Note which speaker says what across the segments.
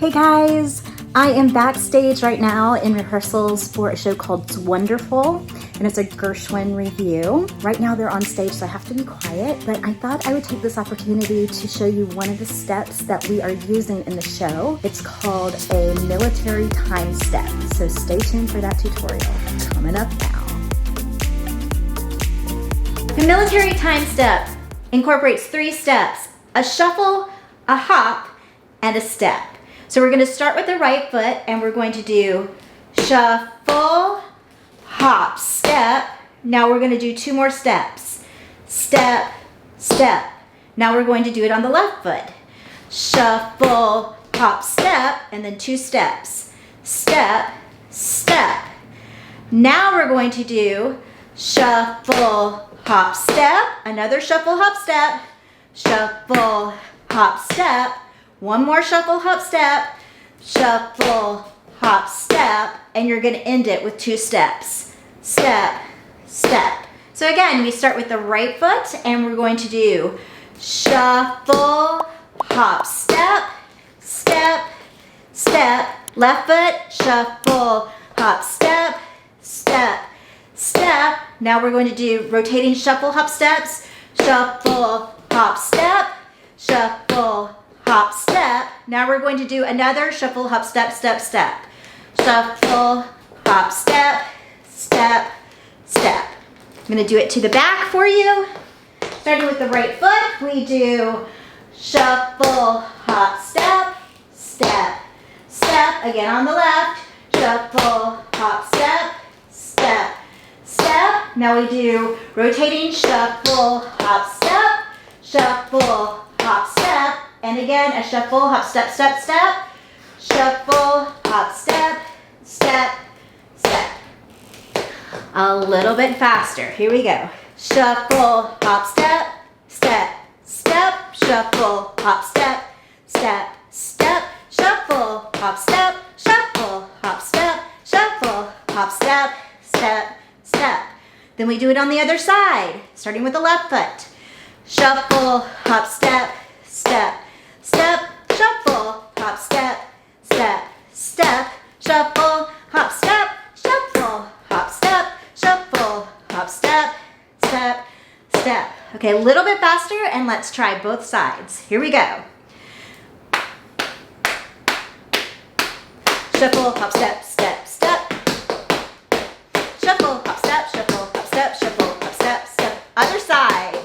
Speaker 1: Hey guys, I am backstage right now in rehearsals for a show called It's Wonderful, and it's a Gershwin review. Right now they're on stage, so I have to be quiet, but I thought I would take this opportunity to show you one of the steps that we are using in the show. It's called a military time step, so stay tuned for that tutorial. Coming up now.
Speaker 2: The military time step incorporates 3 steps: a shuffle, a hop, and a step. So we're going to start with the right foot and we're going to do shuffle, hop, step. Now we're going to do 2 more steps. Step, step. Now we're going to do it on the left foot. Shuffle, hop, step, and then 2 steps. Step, step. Now we're going to do shuffle, hop, step, another shuffle, hop, step, shuffle, hop, step, 1 more shuffle, hop, step, shuffle, hop, step, and you're going to end it with 2 steps. Step, step. So again, we start with the right foot and we're going to do shuffle, hop, step, step, step, left foot, shuffle, hop, step, step, step. Now we're going to do rotating shuffle, hop, steps, shuffle, hop, step, shuffle, hop, step. Now we're going to do another shuffle, hop, step, step, step. Shuffle, hop, step, step, step. I'm going to do it to the back for you. Starting with the right foot, we do shuffle, hop, step, step, step. Again on the left, shuffle, hop, step, step, step. Now we do rotating shuffle, hop, step, shuffle, hop, step. And again, a shuffle, hop, step, step, step, shuffle, hop, step, step, step. A little bit faster. Here we go. Shuffle, hop, step, step, step, shuffle, hop, step, step, step, shuffle, hop, step, shuffle, hop, step, shuffle, hop, step, step, step. Then we do it on the other side, starting with the left foot. Shuffle, hop, step, step, step, shuffle, hop, step, step, step, shuffle, hop, step, shuffle, hop, step, shuffle, hop, step, step, step. Okay, a little bit faster and let's try both sides. Here we go. Shuffle, hop, step, step, step. Shuffle, hop, step, shuffle, hop, step, shuffle, hop, step, step. Other side.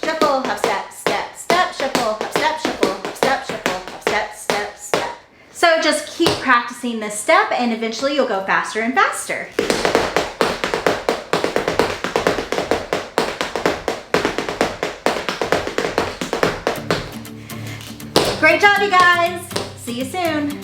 Speaker 2: Shuffle, hop, step, step, step, shuffle, hop, step, shuffle, hop, step, shuffle, hop, step, step, step. So just keep practicing this step and eventually you'll go faster and faster. Great job, you guys. See you soon.